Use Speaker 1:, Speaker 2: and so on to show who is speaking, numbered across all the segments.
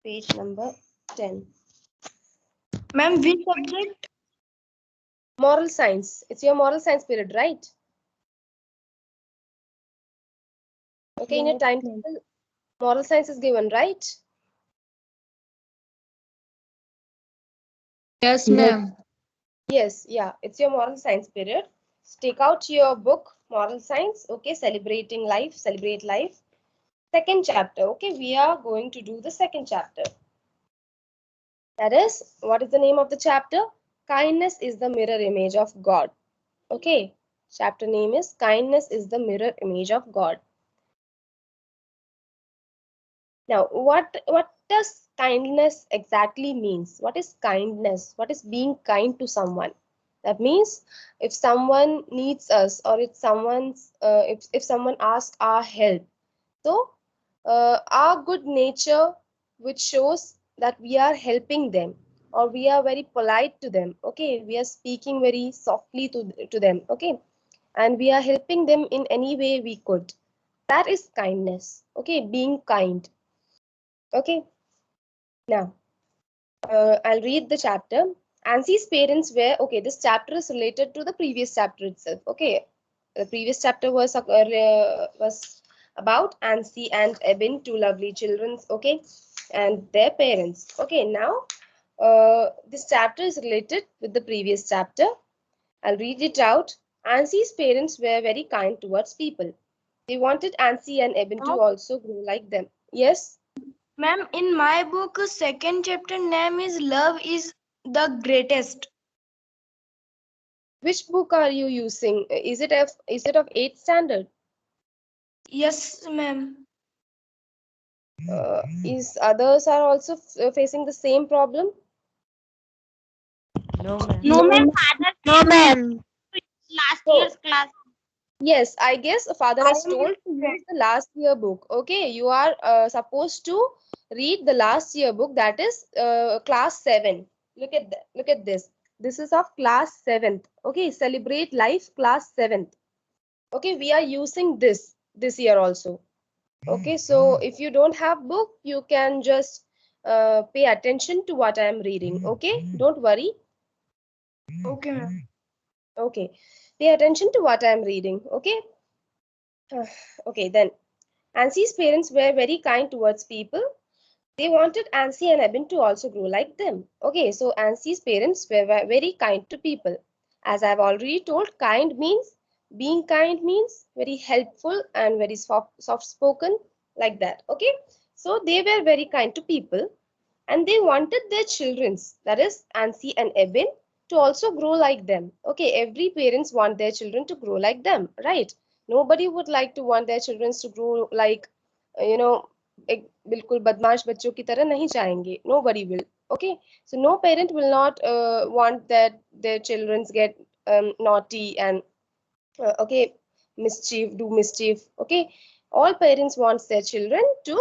Speaker 1: Page number 10.
Speaker 2: Ma'am, which subject?
Speaker 1: Moral science. It's your moral science period, right? Okay, in your
Speaker 2: Yes,
Speaker 1: timetable, moral science is given, right?
Speaker 2: yes, ma'am.
Speaker 1: Yes, yeah, it's your moral science period. So take out your book, Moral Science, okay, Celebrating Life, Celebrate Life. Second chapter, okay, we are going to do the second chapter. That is, what is the name of the chapter? Kindness is the mirror image of God. Okay, chapter name is Kindness is the mirror image of God. Now, what does kindness exactly means? What is kindness? What is being kind to someone? That means if someone needs us, or if someone asks our help, so our good nature, which shows that we are helping them, or we are very polite to them. Okay, we are speaking very softly to them. Okay, and we are helping them in any way we could. That is kindness. Okay, being kind. Okay, now I'll read the chapter. Ansi's parents were okay. This chapter is related to the previous chapter itself. Okay, the previous chapter was about Ansi and Ebin, two lovely children. Okay, and their parents. Okay, now this chapter is related with the previous chapter. I'll read it out. Ansi's parents were very kind towards people. They wanted Ansi and Ebin to also grow like them. Yes.
Speaker 2: Ma'am, in my book, second chapter name is Love is the Greatest.
Speaker 1: Which book are you using? Is it of 8th standard?
Speaker 2: Yes, ma'am.
Speaker 1: Is others are also facing the same problem?
Speaker 3: No, ma'am.
Speaker 2: No,
Speaker 4: No,
Speaker 2: ma'am.
Speaker 4: father
Speaker 3: No,
Speaker 4: said me
Speaker 3: ma'am.
Speaker 4: last
Speaker 1: So
Speaker 4: year's class.
Speaker 1: yes, I guess a father
Speaker 2: I
Speaker 1: has
Speaker 2: am
Speaker 1: told to use the last year book. Okay, you are supposed to read the last year book, that is class 7. Look at that. Look at this. This is of class 7th. Okay, celebrate life class 7th. Okay, we are using this year also. Okay, so if you don't have book, you can just pay attention to what I am reading. Okay, don't worry.
Speaker 2: okay, ma'am.
Speaker 1: Okay, pay attention to what I am reading. Okay. Okay, then Ansi's parents were very kind towards people. They wanted Ansi and Eben to also grow like them. Okay, so Ansi's parents were very kind to people. As I've already told, kind means very helpful and very soft spoken, like that. Okay, so they were very kind to people, and they wanted their childrens, that is Ansi and Eben, to also grow like them. Okay, every parents want their children to grow like them, right? Nobody would like to want their children to grow like you know एक बिल्कुल बदमाश बच्चों की तरह नहीं चाहेंगे. Nobody will. Okay, so no parent will not want that their children get naughty and okay, mischief. Okay, all parents wants their children to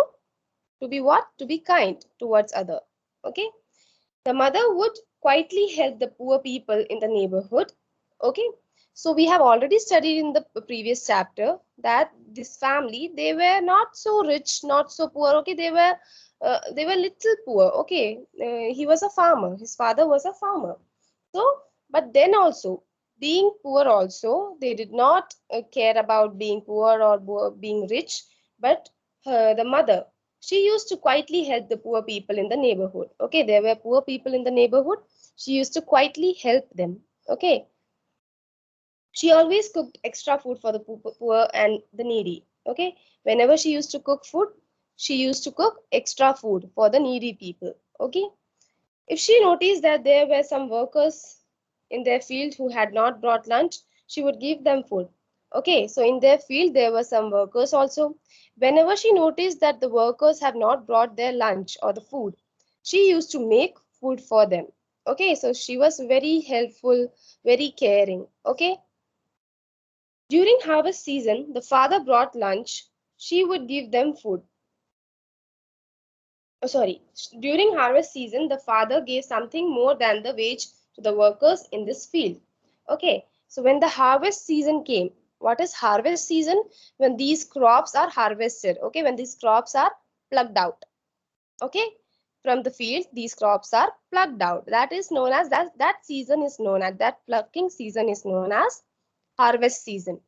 Speaker 1: be what? To be kind towards other. Okay, the mother would quietly help the poor people in the neighborhood. Okay, so we have already studied in the previous chapter that this family, they were not so rich, not so poor. Okay, they were little poor. Okay, he was a farmer. His father was a farmer. So, but then also, being poor also, they did not care about being poor or being rich. But the mother, she used to quietly help the poor people in the neighborhood. Okay, there were poor people in the neighborhood. She used to quietly help them. Okay, she always cooked extra food for the poor and the needy. Okay, whenever she used to cook food, she used to cook extra food for the needy people. Okay, if she noticed that there were some workers in their field who had not brought lunch, she would give them food. Okay, so in their field there were some workers also. Whenever she noticed that the workers have not brought their lunch or the food, she used to make food for them. Okay, so she was very helpful, very caring. Okay, during harvest season, the father brought lunch. She would give them food. Oh, sorry, during harvest season, the father gave something more than the wage to the workers in this field. Okay, so when the harvest season came, what is harvest season? When these crops are harvested, okay, when these crops are plucked out. Okay, from the field, these crops are plucked out. That is known as that season is known as that plucking season is known as harvest season.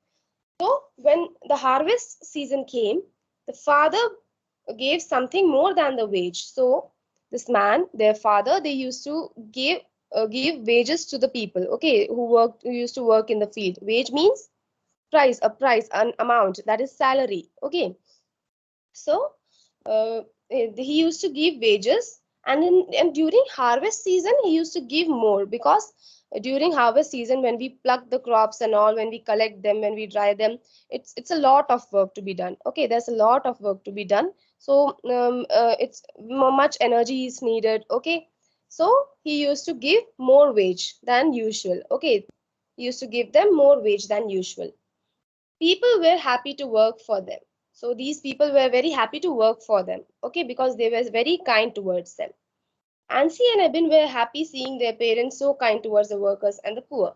Speaker 1: So when the harvest season came, the father gave something more than the wage. So this man, their father, they used to give wages to the people, okay, who used to work in the field. Wage means price, an amount, that is salary, okay. So he used to give wages, and during harvest season he used to give more, because during harvest season, when we pluck the crops and all, when we collect them, when we dry them, it's a lot of work to be done, okay. There's a lot of work to be done. So it's much energy is needed, okay. So he used to give more wage than usual, okay. He used to give them more wage than usual. People were happy to work for them. So these people were very happy to work for them, okay, because they were very kind towards them. Ansi and Eben were happy seeing their parents so kind towards the workers and the poor.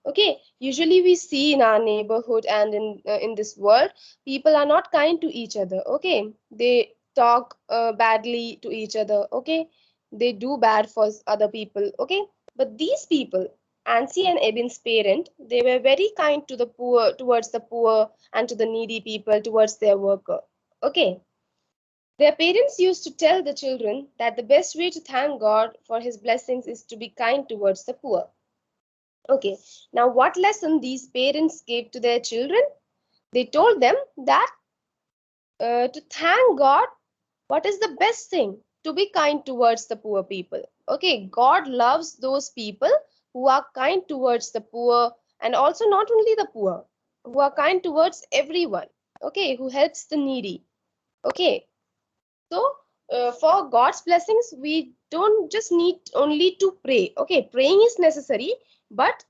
Speaker 1: Okay, usually we see in our neighborhood and in this world, people are not kind to each other. Okay, they talk badly to each other. Okay, they do bad for other people. Okay, but these people, Ansi and Eben's parent, they were very kind to the poor, towards the poor and to the needy people, towards their worker. Okay, their parents used to tell the children that the best way to thank God for his blessings is to be kind towards the poor. Okay, now what lesson these parents gave to their children? They told them that to thank God, what is the best thing? To be kind towards the poor people. Okay, God loves those people who are kind towards the poor, and also not only the poor, who are kind towards everyone. Okay, who helps the needy. Okay, so for God's blessings, we don't just need only to pray. Okay, praying is necessary, but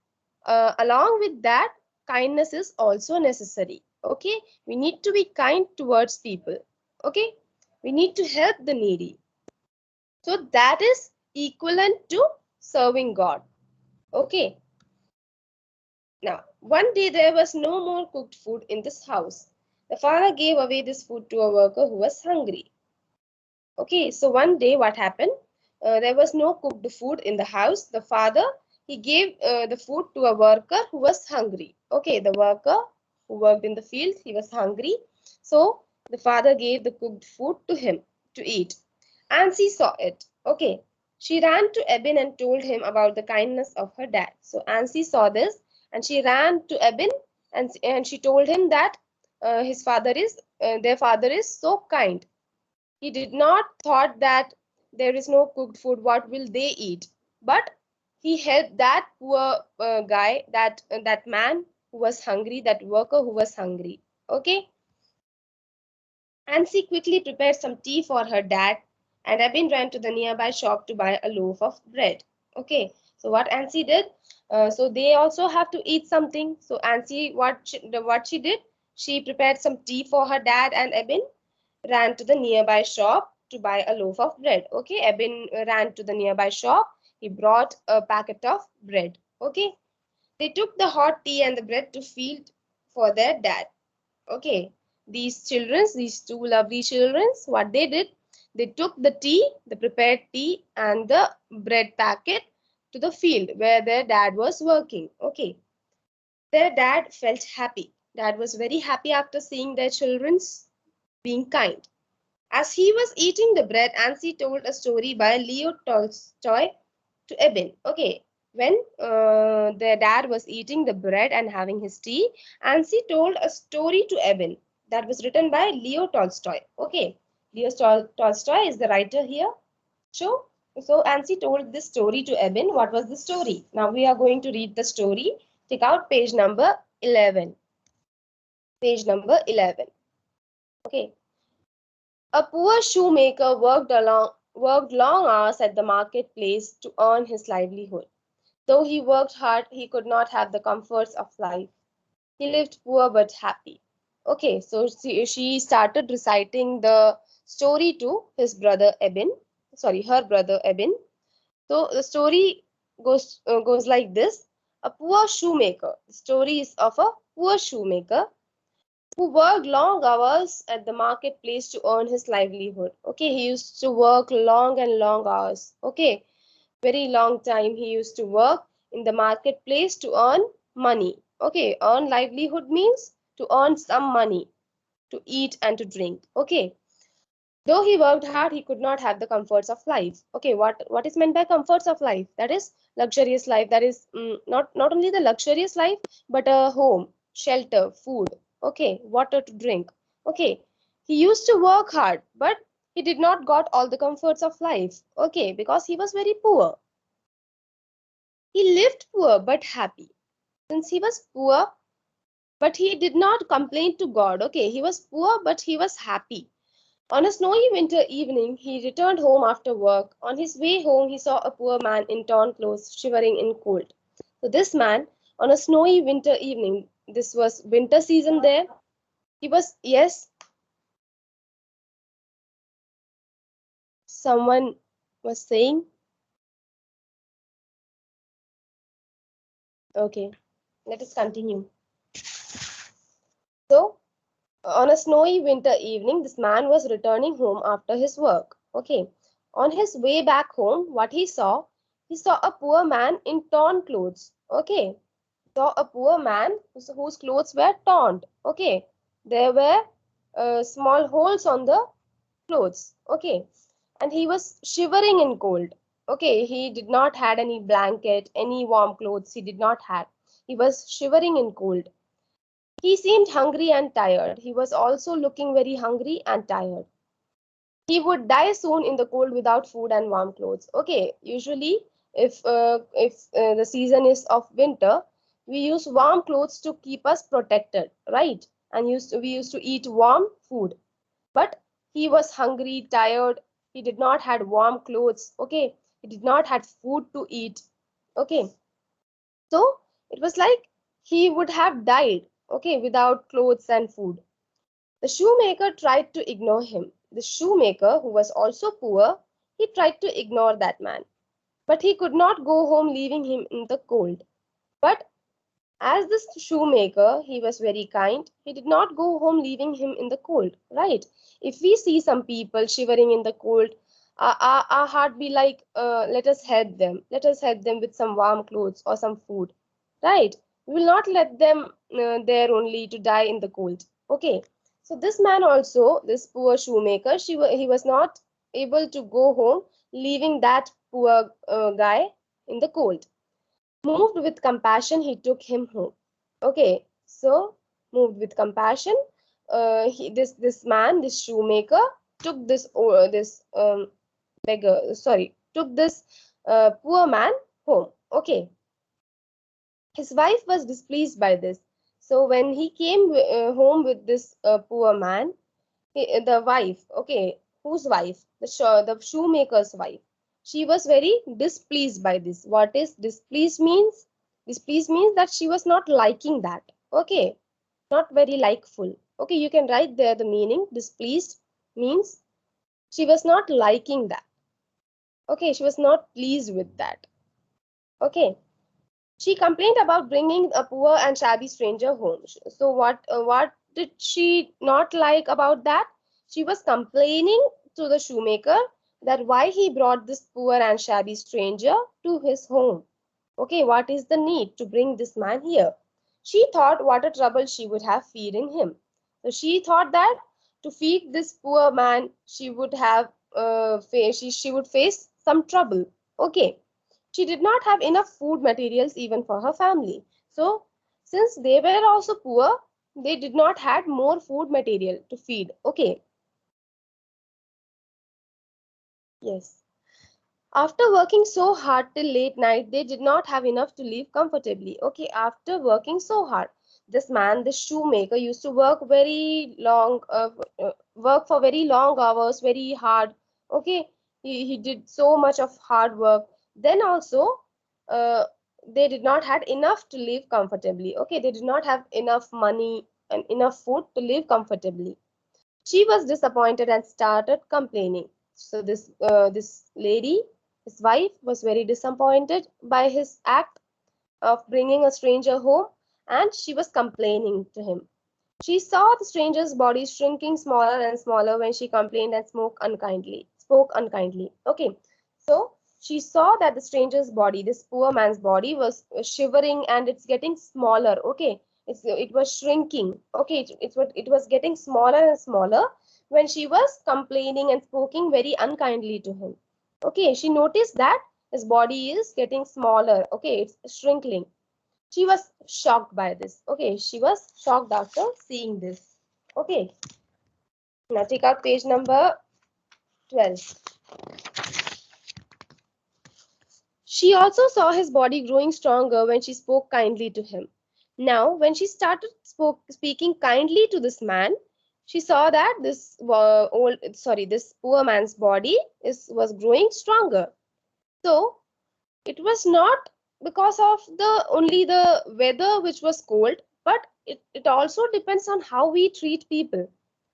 Speaker 1: along with that, kindness is also necessary. Okay, we need to be kind towards people. Okay, we need to help the needy. So that is equivalent to serving God. Okay. Now, one day there was no more cooked food in this house. The father gave away this food to a worker who was hungry. Okay, so one day what happened? There was no cooked food in the house. The father, he gave the food to a worker who was hungry. Okay, the worker who worked in the field, he was hungry. So the father gave the cooked food to him to eat. And she saw it. Okay, she ran to Eben and told him about the kindness of her dad. So Ansi saw this and she ran to Eben, and she told him that their father is so kind. He did not thought that there is no cooked food, what will they eat? But he helped that poor guy, that man who was hungry, that worker who was hungry. Okay. Nancy quickly prepared some tea for her dad, and Abin ran to the nearby shop to buy a loaf of bread. Okay, so what Nancy did? So they also have to eat something. So Nancy, what she did? She prepared some tea for her dad, and Abin ran to the nearby shop to buy a loaf of bread. Okay, Eben ran to the nearby shop. He brought a packet of bread. Okay, they took the hot tea and the bread to feed for their dad. Okay, these two lovely children, what they did, they took the tea, the prepared tea and the bread packet to the field where their dad was working. Okay, their dad felt happy. Dad was very happy after seeing their children's being kind. As he was eating the bread, Ansi told a story by Leo Tolstoy to Eben. Okay, when their dad was eating the bread and having his tea, Ansi told a story to Eben that was written by Leo Tolstoy. Okay, Leo Tolstoy is the writer here. So Ansi told this story to Eben. What was the story? Now we are going to read the story. Take out page number 11. Page number 11. Okay. A poor shoemaker worked long hours at the marketplace to earn his livelihood. Though he worked hard, he could not have the comforts of life. He lived poor but happy. Okay, so she started reciting the story to his brother Eben. Sorry, her brother Eben. So the story goes like this: a poor shoemaker. The story is of a poor shoemaker who worked long hours at the marketplace to earn his livelihood. Okay, he used to work long and long hours. Okay, very long time he used to work in the marketplace to earn money. Okay, earn livelihood means to earn some money to eat and to drink. Okay, though he worked hard, he could not have the comforts of life. Okay, what is meant by comforts of life? That is luxurious life. That is not only the luxurious life, but a home, shelter, food. Okay, water to drink. Okay, he used to work hard, but he did not got all the comforts of life. Okay, because he was very poor. He lived poor but happy. Since he was poor, but he did not complain to God. Okay, he was poor, but he was happy. On a snowy winter evening, he returned home after work. On his way home, he saw a poor man in torn clothes, shivering in cold. So, this man, on a snowy winter evening, this was winter season there, he was, yes, someone was saying, okay, let us continue. So, on a snowy winter evening, this man was returning home after his work. Okay. On his way back home, what he saw a poor man in torn clothes. Okay. Saw a poor man whose clothes were torn. Okay. There were small holes on the clothes. Okay. And he was shivering in cold. Okay. He did not had any blanket, any warm clothes. He did not have. He was shivering in cold. He seemed hungry and tired. He was also looking very hungry and tired. He would die soon in the cold without food and warm clothes. Okay, usually if the season is of winter, we use warm clothes to keep us protected, right? And we used to eat warm food. But he was hungry, tired. He did not had warm clothes. Okay, he did not had food to eat. Okay, so it was like he would have died, okay, without clothes and food. The shoemaker tried to ignore him. The shoemaker, who was also poor, he tried to ignore that man. But he could not go home leaving him in the cold. But as this shoemaker, he was very kind. He did not go home leaving him in the cold, right? If we see some people shivering in the cold, our heart be like, let us help them. Let us help them with some warm clothes or some food, right? We will not let them there only to die in the cold. Okay. So this man also, this poor shoemaker, he was not able to go home, leaving that poor guy in the cold. Moved with compassion, he took him home. Okay, so moved with compassion, this man, this shoemaker, took this beggar. Sorry, took this poor man home. Okay, his wife was displeased by this. So when he came home with this poor man, the wife, okay, whose wife? The shoemaker's wife. She was very displeased by this. What is displeased means? Displeased means that she was not liking that. Okay, not very likeful. Okay, you can write there the meaning. Displeased means she was not liking that. Okay, she was not pleased with that. Okay, she complained about bringing a poor and shabby stranger home. So what did she not like about that? She was complaining to the shoemaker that why he brought this poor and shabby stranger to his home. Okay, what is the need to bring this man here? She thought what a trouble she would have feeding him. So she thought that to feed this poor man, she would have she would face some trouble. Okay, she did not have enough food materials even for her family. So, since they were also poor, they did not had more food material to feed. Okay. Yes. After working so hard till late night, they did not have enough to live comfortably. Okay, after working so hard, this man, this shoemaker, used to work very long, work for very long hours, very hard. Okay, he did so much of hard work. Then also, uh, they did not had enough to live comfortably. Okay, they did not have enough money and enough food to live comfortably. She was disappointed and started complaining. So this lady, his wife, was very disappointed by his act of bringing a stranger home, and she was complaining to him. She saw the stranger's body shrinking smaller and smaller when she complained and spoke unkindly. Okay, so she saw that the stranger's body, this poor man's body, was shivering and it's getting smaller. Okay, it was shrinking. Okay, it was getting smaller and smaller when she was complaining and speaking very unkindly to him. Okay, she noticed that his body is getting smaller. Okay, it's shrinking. She was shocked by this. Okay, she was shocked after seeing this. Okay, now take out page number 12. She also saw his body growing stronger when she spoke kindly to him. Now, when she started speaking kindly to this man, she saw that this poor man's body was growing stronger. So it was not because of the only the weather which was cold, but it also depends on how we treat people.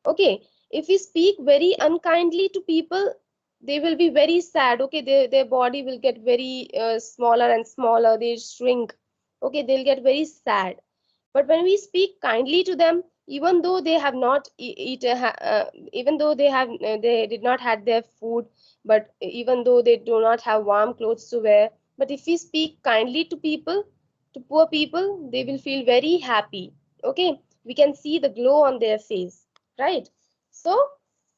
Speaker 1: Okay, if we speak very unkindly to people, they will be very sad. Okay, their body will get very smaller and smaller, they shrink. Okay, they'll get very sad. But when we speak kindly to them, even though they have not even though they did not had their food, but even though they do not have warm clothes to wear, but if we speak kindly to people, to poor people, they will feel very happy. Okay, we can see the glow on their face, right? So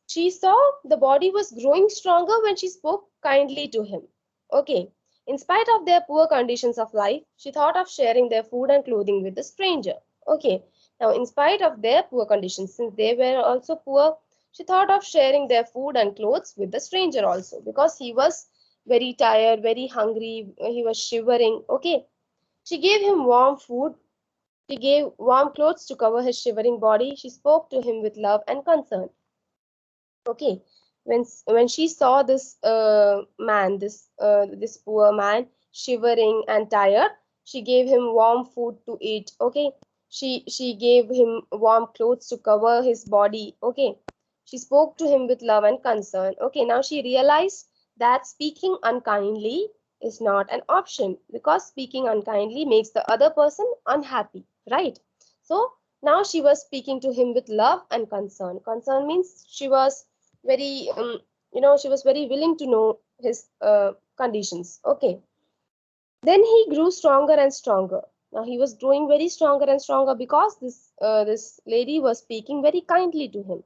Speaker 1: she saw the body was growing stronger when she spoke kindly to him. Okay, in spite of their poor conditions of life, she thought of sharing their food and clothing with the stranger. Okay, now in spite of their poor conditions, since they were also poor, she thought of sharing their food and clothes with the stranger also, because he was very tired, very hungry, he was shivering. Okay, she gave him warm food, she gave warm clothes to cover his shivering body, she spoke to him with love and concern. Okay, when she saw this this poor man shivering and tired, she gave him warm food to eat. Okay, she gave him warm clothes to cover his body. Okay, she spoke to him with love and concern. Okay, now she realized that speaking unkindly is not an option, because speaking unkindly makes the other person unhappy, right? So now she was speaking to him with love and concern. Concern means she was very she was very willing to know his conditions. Okay, then he grew stronger and stronger. Now he was growing very stronger and stronger because this lady was speaking very kindly to him.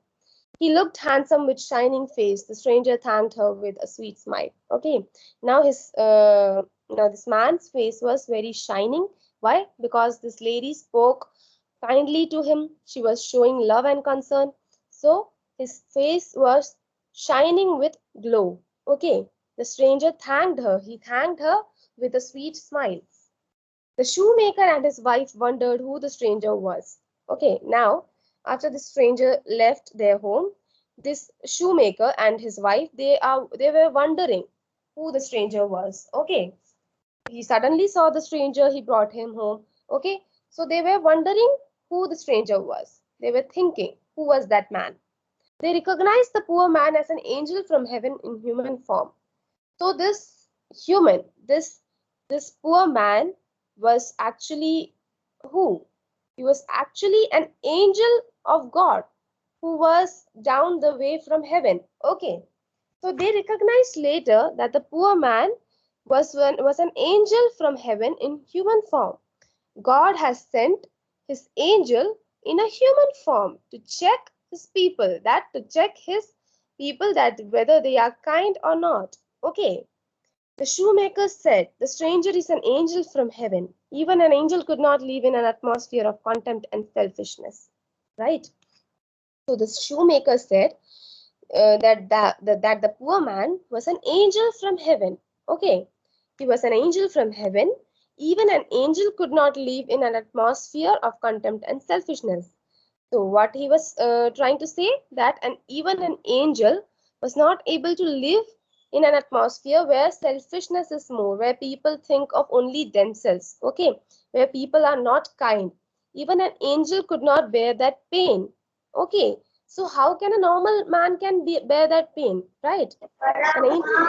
Speaker 1: He looked handsome with shining face. The stranger thanked her with a sweet smile. Okay, now this man's face was very shining. Why? Because this lady spoke kindly to him. She was showing love and concern. So his face was shining with glow. Okay, the stranger thanked her. He thanked her with a sweet smile. The shoemaker and his wife wondered who the stranger was. Okay, now after the stranger left their home, this shoemaker and his wife they were wondering who the stranger was. Okay, he suddenly saw the stranger, he brought him home. Okay, so they were wondering who the stranger was. They were thinking, who was that man? They recognized the poor man as an angel from heaven in human form. So this human, this poor man was actually who? He was actually an angel of God who was down the way from heaven. Okay. So they recognized later that the poor man was an angel from heaven in human form. God has sent his angel in a human form to check his people that whether they are kind or not. Okay. The shoemaker said, the stranger is an angel from heaven. Even an angel could not live in an atmosphere of contempt and selfishness. Right? So the shoemaker said that the poor man was an angel from heaven. Okay, he was an angel from heaven. Even an angel could not live in an atmosphere of contempt and selfishness. So what he was trying to say, that even an angel was not able to live in an atmosphere where selfishness is more, where people think of only themselves. Okay, where people are not kind. Even an angel could not bear that pain. Okay, so how can a normal man bear that pain, right? An angel.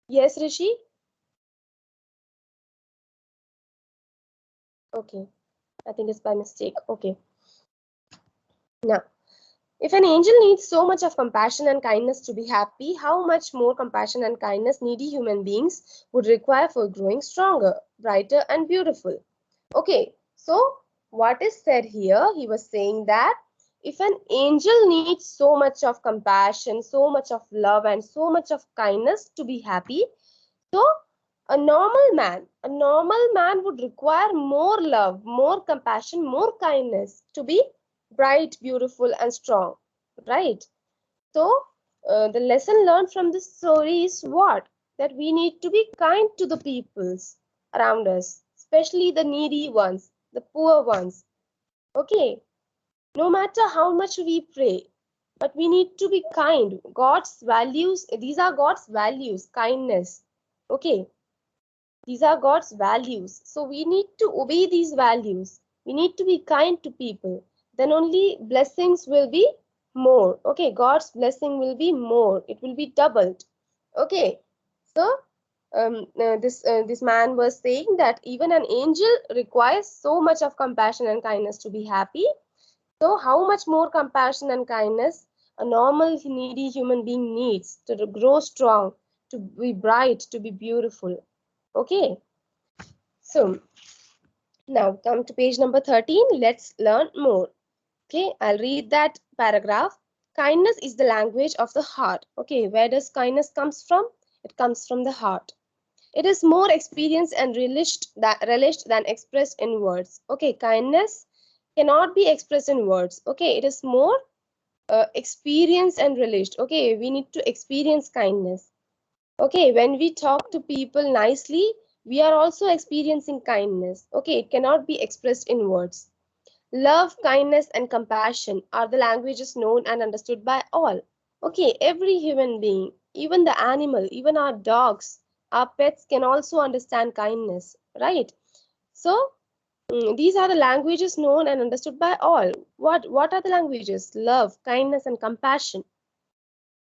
Speaker 1: Yes, Rishi. Okay. I think it's by mistake. Okay. Now, if an angel needs so much of compassion and kindness to be happy, how much more compassion and kindness needy human beings would require for growing stronger, brighter, and beautiful? Okay, so what is said here? He was saying that if an angel needs so much of compassion, so much of love, and so much of kindness to be happy, so a normal man would require more love, more compassion, more kindness to be bright, beautiful, and strong, right? So the lesson learned from this story is what? That we need to be kind to the peoples around us, especially the needy ones, the poor ones. Okay, no matter how much we pray, but we need to be kind. God's values, these are God's values, kindness. Okay, these are God's values. So we need to obey these values. We need to be kind to people. Then only blessings will be more. Okay, God's blessing will be more. It will be doubled. Okay, so this man was saying that even an angel requires so much of compassion and kindness to be happy. So how much more compassion and kindness a normal needy human being needs to grow strong, to be bright, to be beautiful. Okay, so now come to page number 13. Let's learn more. Okay, I'll read that paragraph. Kindness is the language of the heart. Okay, where does kindness comes from? It comes from the heart. It is more experienced and relished than expressed in words. Okay, kindness cannot be expressed in words. Okay, it is more experienced and relished. Okay, we need to experience kindness. Okay, when we talk to people nicely, we are also experiencing kindness. Okay, it cannot be expressed in words. Love, kindness, and compassion are the languages known and understood by all. Okay, every human being, even the animal, even our dogs, our pets can also understand kindness, right? So, these are the languages known and understood by all. What are the languages? Love, kindness, and compassion.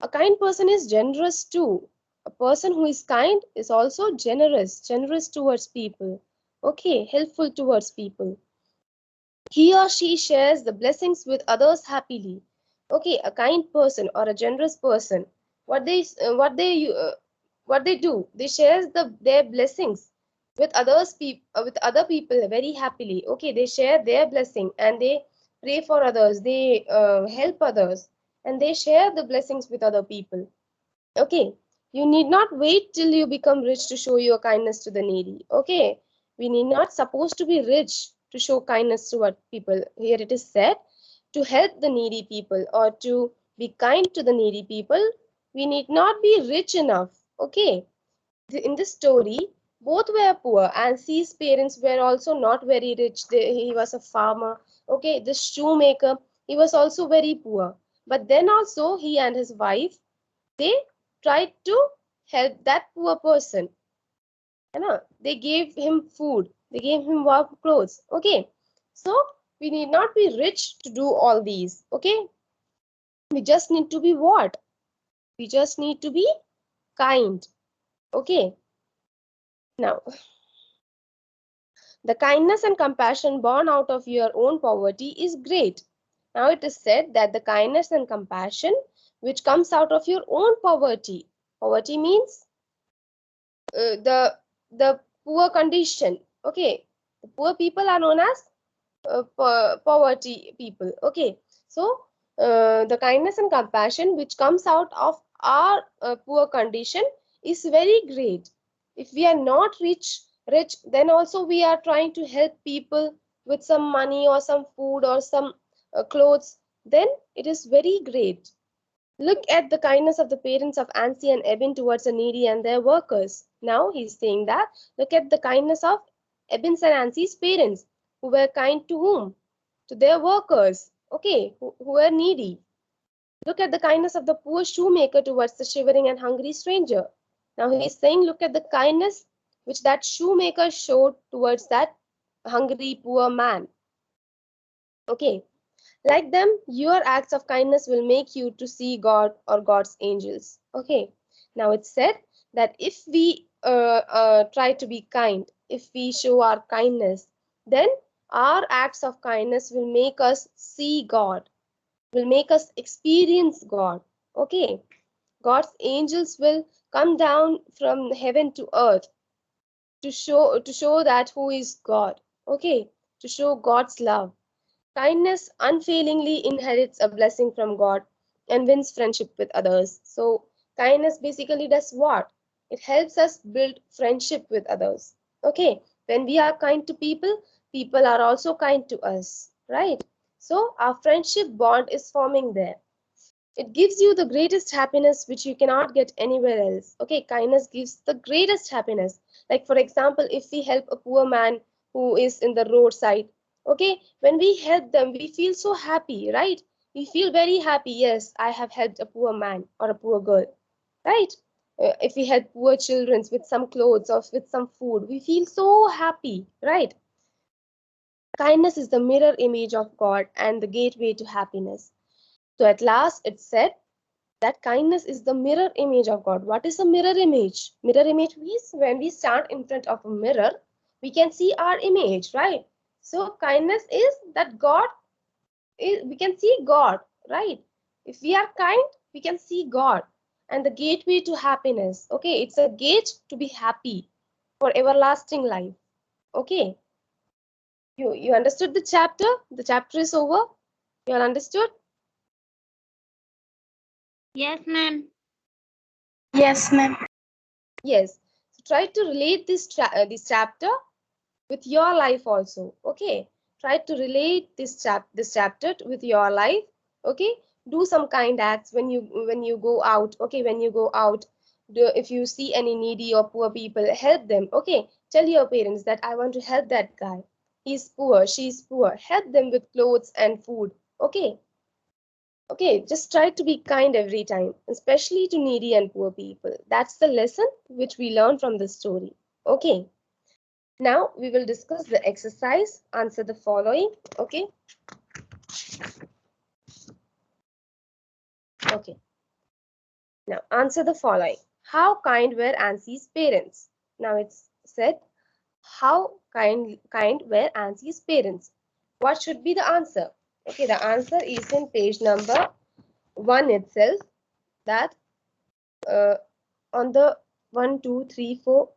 Speaker 1: A kind person is generous too. A person who is kind is also generous towards people. Okay, helpful towards people. He or she shares the blessings with others happily. Okay, a kind person or a generous person, what they uh, what they uh, what they do, they share their blessings with with other people very happily. Okay, they share their blessing and they pray for others, they help others, and they share the blessings with other people. Okay, you need not wait till you become rich to show your kindness to the needy. Okay, we need not supposed to be rich to show kindness to what people. Here it is said to help the needy people or to be kind to the needy people. We need not be rich enough. Okay, in this story, both were poor. Ansie's parents were also not very rich. He was a farmer. Okay, the shoemaker, he was also very poor. But then also he and his wife, they tried to help that poor person. You know, they gave him food, they gave him warm clothes. Okay, so we need not be rich to do all these. Okay, we just need to be what? We just need to be kind. Okay, now the kindness and compassion born out of your own poverty is great. Now it is said that the kindness and compassion which comes out of your own poverty. Poverty means the poor condition. Okay, the poor people are known as poverty people. Okay, so the kindness and compassion which comes out of our poor condition is very great. If we are not rich, then also we are trying to help people with some money or some food or some clothes, then it is very great. Look at the kindness of the parents of Ansi and Ebin towards the needy and their workers. Now he's saying that look at the kindness of Ebin's and Ansi's parents, who were kind to whom? To their workers, okay, who were needy. Look at the kindness of the poor shoemaker towards the shivering and hungry stranger. Now he's saying, look at the kindness which that shoemaker showed towards that hungry poor man. Okay, like them, your acts of kindness will make you to see God or God's angels. Okay, now it's said that if we try to be kind, if we show our kindness, then Our acts of kindness will make us see God, will make us experience God. Okay, God's angels will come down from heaven to earth to show that who is God. Okay, to show God's love. Kindness unfailingly inherits a blessing from God and wins friendship with others. So kindness basically does what? It helps us build friendship with others. Okay, when we are kind to people, people are also kind to us, right? So our friendship bond is forming there. It gives you the greatest happiness which you cannot get anywhere else. Okay, kindness gives the greatest happiness. Like for example, if we help a poor man who is in the roadside, okay, when we help them, we feel so happy, right? We feel very happy. Yes, I have helped a poor man or a poor girl, right? If we help poor children with some clothes or with some food, we feel so happy, right? Kindness is the mirror image of God and the gateway to happiness. So at last it said that kindness is the mirror image of God. What is a mirror image? Mirror image means when we stand in front of a mirror, we can see our image, right? So kindness is that God is, we can see God, right? If we are kind, we can see God and the gateway to happiness. Okay, it's a gate to be happy for everlasting life. Okay, you understood the chapter? The chapter is over. You all understood?
Speaker 3: Yes, ma'am.
Speaker 2: Yes, ma'am.
Speaker 1: Yes. So try to relate this chapter with your life also. Okay, try to relate this chapter with your life. Okay, do some kind acts when you go out. Okay, when you go out, if you see any needy or poor people, help them. Okay, tell your parents that I want to help that guy, he's poor, she's poor, help them with clothes and food. Okay, okay, just try to be kind every time, especially to needy and poor people. That's the lesson which we learn from this story. Okay, now we will discuss the exercise. Answer the following. Okay. Okay. Now answer the following. How kind were Ansie's parents? Now it's said, how kind were Ansie's parents? What should be the answer? Okay, the answer is in page number 1 itself. That on the 1, 2, 3, 4,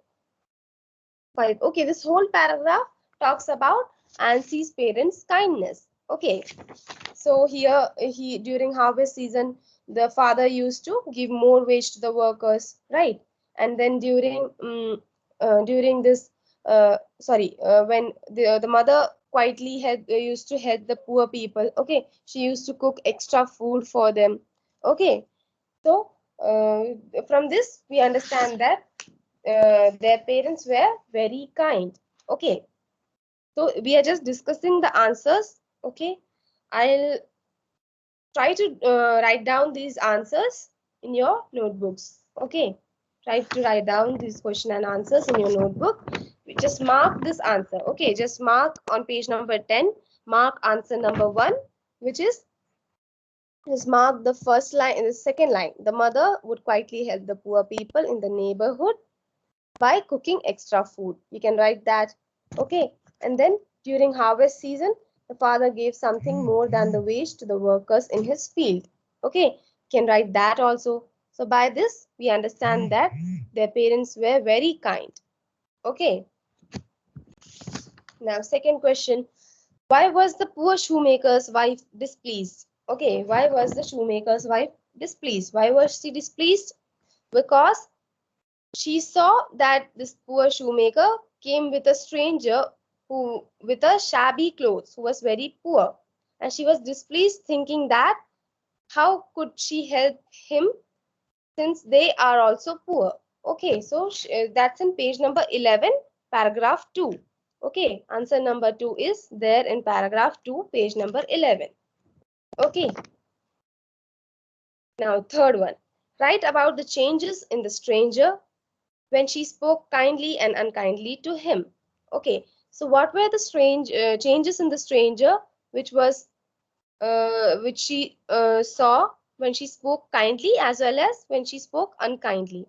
Speaker 1: 5. Okay, this whole paragraph talks about Ansie's parents' kindness. Okay, so here he during harvest season, the father used to give more wage to the workers, right? And then during this when the mother quietly used to help the poor people. Okay, she used to cook extra food for them. Okay, so from this we understand that their parents were very kind. Okay, so we are just discussing the answers. Okay, I'll try to write down these answers in your notebooks. Okay, try to write down these question and answers in your notebook. Just mark this answer. Okay, just mark on page number 10, mark answer number 1, which is just mark the first line and the second line. The mother would quietly help the poor people in the neighborhood by cooking extra food. You can write that. Okay, and then during harvest season, the father gave something more than the wage to the workers in his field. Okay, you can write that also. So by this we understand that their parents were very kind. Okay, now second question, why was the poor shoemaker's wife displeased? Okay, why was the shoemaker's wife displeased? Why was she displeased? Because she saw that this poor shoemaker came with a stranger who with a shabby clothes who was very poor, and she was displeased thinking that how could she help him since they are also poor. Okay, so that's in page number 11, paragraph 2. Okay, answer number 2 is there in paragraph 2, page number 11. Okay, now third one, write about the changes in the stranger when she spoke kindly and unkindly to him. Okay, so what were the strange changes in the stranger which she saw when she spoke kindly as well as when she spoke unkindly?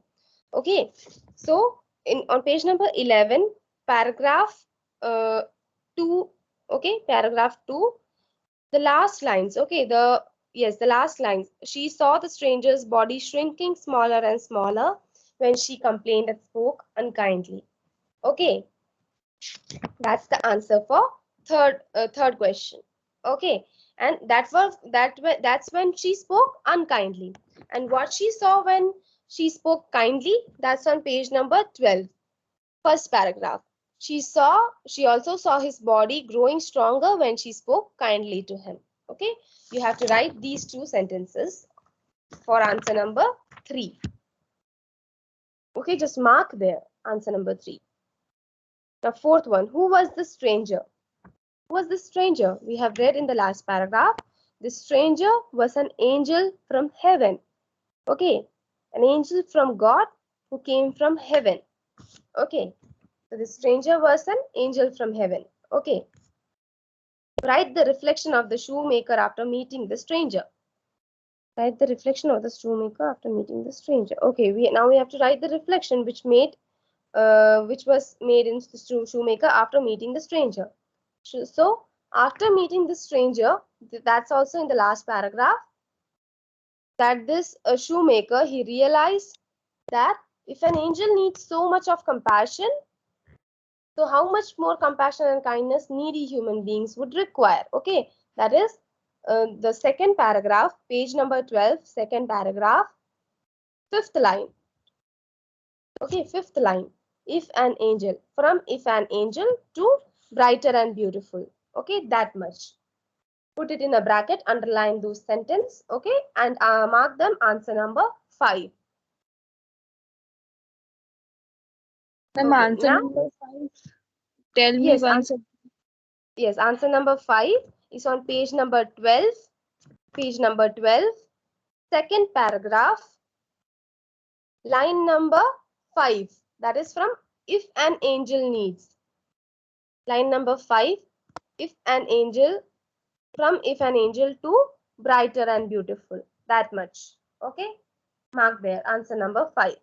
Speaker 1: Okay, so in on page number 11, paragraph 2, Okay, paragraph 2. The last lines. Okay, the last lines. She saw the stranger's body shrinking smaller and smaller when she complained and spoke unkindly. Okay, that's the answer for third question. Okay, and that's when she spoke unkindly. And what she saw when she spoke kindly, that's on page number 12. First paragraph. She also saw his body growing stronger when she spoke kindly to him. Okay, you have to write these two sentences for answer number 3. Okay, just mark there, answer number 3. The fourth one, who was the stranger? Who was the stranger? We have read in the last paragraph. The stranger was an angel from heaven. Okay, an angel from God who came from heaven. Okay, so the stranger was an angel from heaven. Okay, write the reflection of the shoemaker after meeting the stranger. Write the reflection of the shoemaker after meeting the stranger. Okay, now we have to write the reflection which was made in the shoemaker after meeting the stranger. So after meeting the stranger, that's also in the last paragraph, that this shoemaker, he realized that if an angel needs so much of compassion, so how much more compassion and kindness needy human beings would require. Okay, that is the second paragraph, page number 12, second paragraph, fifth line. Okay, fifth line. If an angel, from if an angel to brighter and beautiful. Okay, that much. Put it in a bracket, underline those sentence. Okay, and mark them answer number 5.
Speaker 2: Ma'am,
Speaker 1: Okay,
Speaker 2: answer
Speaker 1: now,
Speaker 2: number 5. Tell me
Speaker 1: yes,
Speaker 2: once.
Speaker 1: answer number 5 is on page number 12. Page number 12, second paragraph, line number 5. That is from if an angel needs. Line number 5, if an angel, from if an angel to brighter and beautiful. That much. Okay, mark there, answer number 5.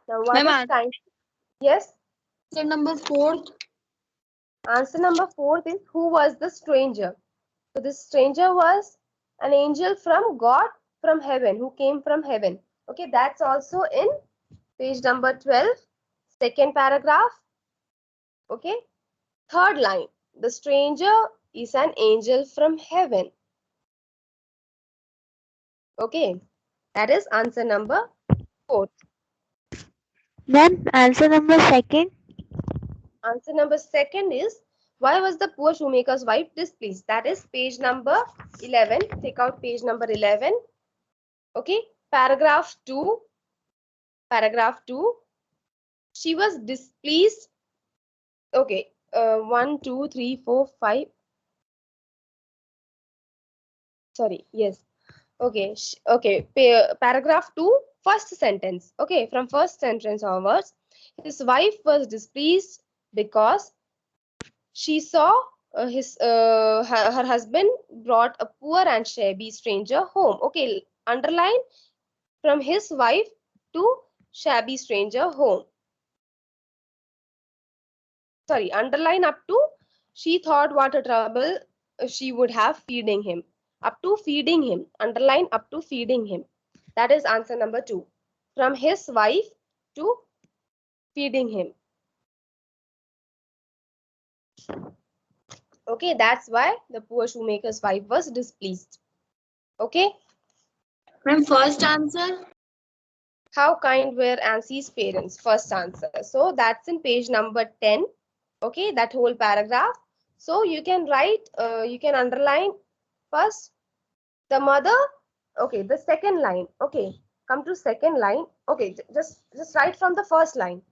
Speaker 1: Now what
Speaker 2: Ma'am,
Speaker 1: is kind? Yes,
Speaker 2: answer number 4.
Speaker 1: answer number 4 is who was the stranger? So this stranger was an angel from God, from heaven, who came from heaven. Okay, that's also in page number 12, second paragraph. Okay, third line. The stranger is an angel from heaven. Okay, that is answer number 4.
Speaker 3: Ma'am, answer number second.
Speaker 1: Answer number 2 is why was the poor shoemaker's wife displeased? That is page number 11. Take out page number 11. Okay, paragraph 2. Paragraph 2. She was displeased. Okay, 1, 2, 3, 4, 5. Sorry, yes. Okay, okay. Paragraph 2, first sentence. Okay, from first sentence onwards. His wife was displeased because she saw her husband brought a poor and shabby stranger home. Okay, underline from his wife to shabby stranger home. Sorry, underline up to she thought what a trouble she would have feeding him. Up to feeding him. Underline up to feeding him. That is answer number 2. From his wife to feeding him. Okay, that's why the poor shoemaker's wife was displeased. Okay.
Speaker 2: Ma'am, first answer.
Speaker 1: How kind were Ansie's parents? First answer. So that's in page number 10. Okay, that whole paragraph. So you can write, you can underline first the mother. Okay, the second line. Okay, come to second line. Okay, just write from the first line.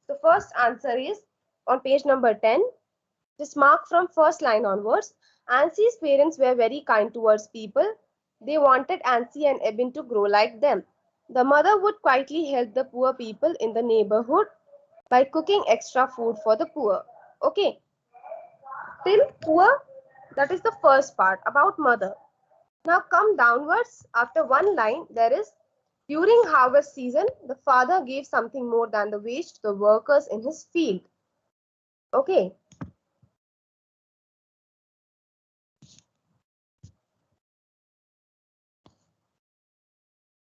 Speaker 1: The first answer is on page number 10. Just mark from first line onwards. Ansie's parents were very kind towards people. They wanted Ansie and Eben to grow like them. The mother would quietly help the poor people in the neighborhood by cooking extra food for the poor. Okay, till poor, that is the first part about mother. Now come downwards. After one line, there is during harvest season, the father gave something more than the wage to the workers in his field. Okay.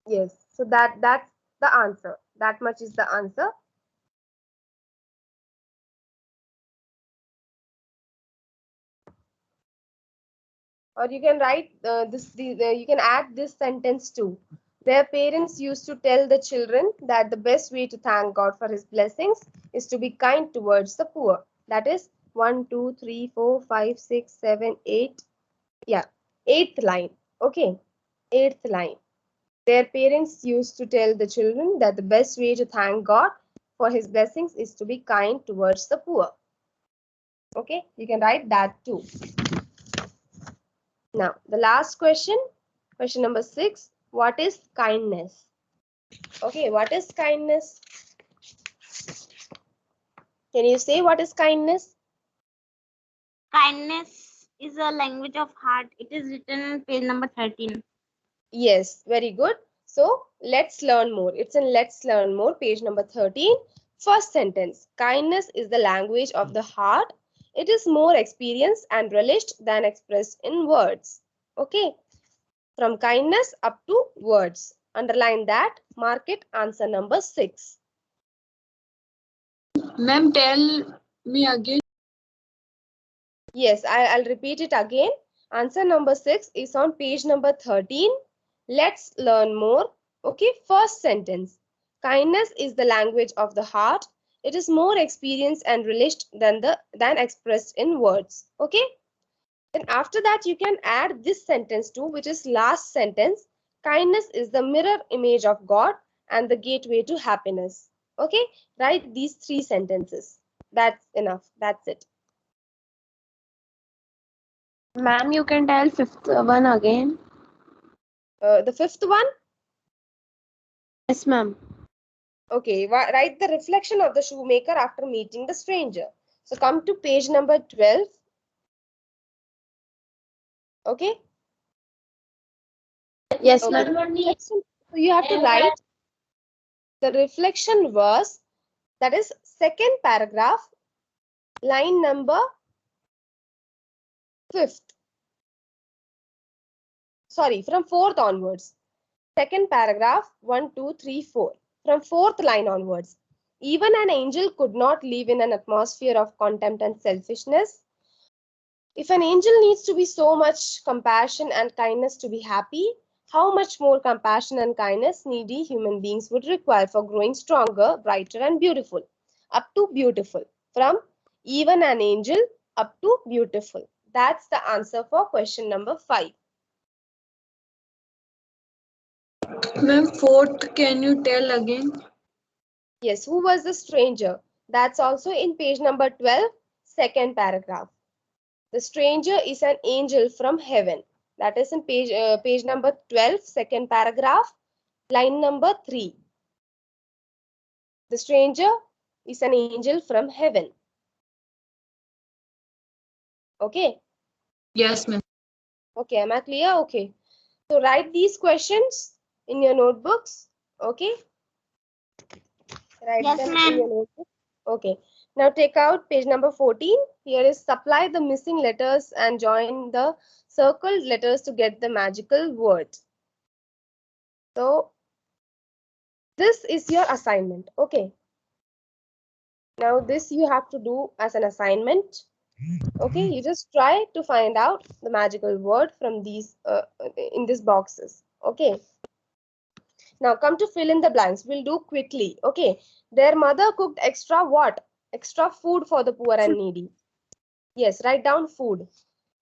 Speaker 1: Yes. So that's the answer. That much is the answer. Or you can write you can add this sentence too. Their parents used to tell the children that the best way to thank God for his blessings is to be kind towards the poor. That is 1, 2, 3, 4, 5, 6, 7, 8. Yeah, eighth line. Okay, eighth line. Their parents used to tell the children that the best way to thank God for his blessings is to be kind towards the poor. Okay, you can write that too. Now, the last question number 6. What is kindness? Okay, what is kindness? Can you say what is kindness?
Speaker 3: Kindness is a language of heart. It is written on page number 13.
Speaker 1: Yes, very good. So, let's learn more. It's in Let's Learn More, page number 13. First sentence. Kindness is the language of the heart. It is more experienced and relished than expressed in words. Okay. From kindness up to words. Underline that. Mark it. Answer number 6.
Speaker 2: Ma'am, tell me again.
Speaker 1: Yes, I'll repeat it again. Answer number 6 is on page number 13. Let's learn more. Okay, first sentence. Kindness is the language of the heart. It is more experienced and relished than expressed in words. Okay. Then after that, you can add this sentence too, which is last sentence. Kindness is the mirror image of God and the gateway to happiness. Okay, write these 3 sentences. That's enough. That's it.
Speaker 4: Ma'am, you can tell fifth one again.
Speaker 1: The fifth one.
Speaker 4: Yes, ma'am.
Speaker 1: Okay, write the reflection of the shoemaker after meeting the stranger. So come to page number 12. Okay.
Speaker 4: Yes,
Speaker 1: Okay.
Speaker 4: ma'am.
Speaker 1: So you have to write the reflection verse, that is second paragraph, line number 5th. Sorry, from 4th onwards. Second paragraph, 1, 2, 3, 4. From 4th line onwards. Even an angel could not live in an atmosphere of contempt and selfishness. If an angel needs to be so much compassion and kindness to be happy, how much more compassion and kindness needy human beings would require for growing stronger, brighter, and beautiful. Up to beautiful. From even an angel up to beautiful. That's the answer for question number 5.
Speaker 2: Ma'am, fourth, can you tell again?
Speaker 1: Yes, who was the stranger? That's also in page number 12, second paragraph. The stranger is an angel from heaven. That is in page number 12, second paragraph, line number 3. The stranger is an angel from heaven. Okay.
Speaker 2: Yes, ma'am.
Speaker 1: Okay, am I clear? Okay. So write these questions in your notebooks. Okay. Write
Speaker 3: Yes,
Speaker 1: them in
Speaker 3: ma'am.
Speaker 1: your notebook. Okay. Now take out page number 14. Here is supply the missing letters and join the circled letters to get the magical word. So this is your assignment. Okay. Now this you have to do as an assignment. Okay, you just try to find out the magical word from these in these boxes. Okay. Now come to fill in the blanks. We'll do quickly. Okay. Their mother cooked extra what? Extra food for the poor and needy. Yes, write down food.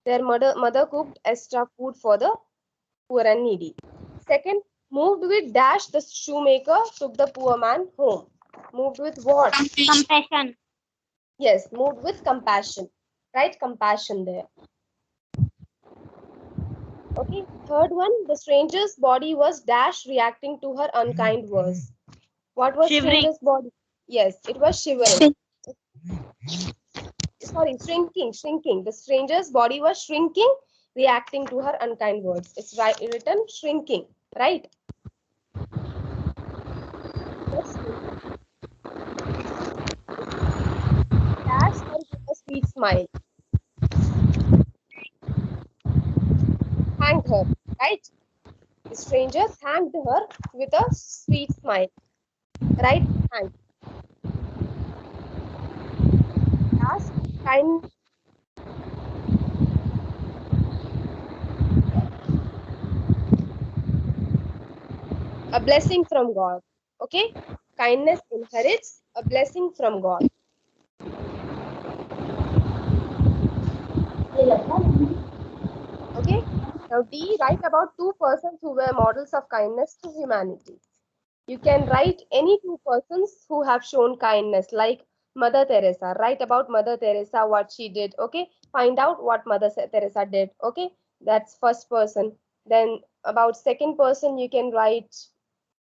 Speaker 1: Their mother cooked extra food for the poor and needy. Second, moved with dash the shoemaker took the poor man home. Moved with what?
Speaker 3: Compassion.
Speaker 1: Yes, moved with compassion. Write compassion there. Okay. Third one, the stranger's body was dash reacting to her unkind words. What was
Speaker 3: Shivering.
Speaker 1: stranger's body? Yes, it was shivering. Sorry, shrinking. The stranger's body was shrinking reacting to her unkind words. It's written shrinking, right? Dash her with a sweet smile. Thanked her, right? The stranger thanked her with a sweet smile, right? Thank. Dash kind. A blessing from God. Okay? Kindness inherits a blessing from God. Okay? Now D, write about two persons who were models of kindness to humanity. You can write any two persons who have shown kindness, like Mother Teresa. Write about Mother Teresa, what she did. Okay? Find out what Mother Teresa did. Okay? That's first person. Then about second person, you can write.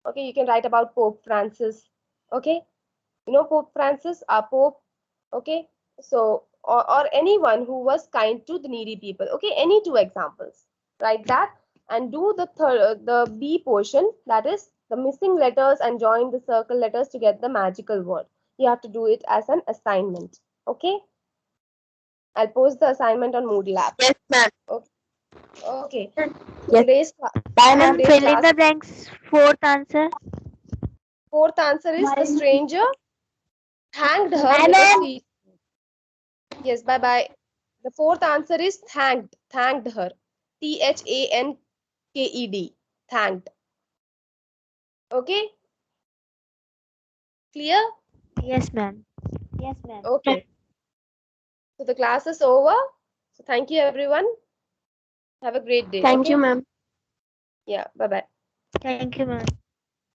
Speaker 1: Okay, you can write about Pope Francis. Okay, you know Pope Francis, our Pope. Okay, so or anyone who was kind to the needy people. Okay, any two examples. Write that and do the B portion, that is the missing letters, and join the circle letters to get the magical word. You have to do it as an assignment. Okay, I'll post the assignment on Moodle app.
Speaker 4: Yes, ma'am.
Speaker 1: Okay.
Speaker 4: Yes.
Speaker 1: Today's
Speaker 4: Bye, ma'am.
Speaker 1: today's
Speaker 4: Fill in
Speaker 1: class.
Speaker 4: the blanks. Fourth answer.
Speaker 1: Fourth answer is the stranger thanked her
Speaker 4: Bye,
Speaker 1: with a
Speaker 4: ma'am.
Speaker 1: sweet. Yes, bye bye. The fourth answer is thanked her. THANKED. Thanked. Okay, clear?
Speaker 4: Yes, ma'am. Yes, ma'am.
Speaker 1: Okay. So the class is over. So thank you everyone. Have a great day.
Speaker 4: Thank
Speaker 1: Okay?
Speaker 4: you, ma'am.
Speaker 1: Yeah, bye bye.
Speaker 4: Thank you, ma'am.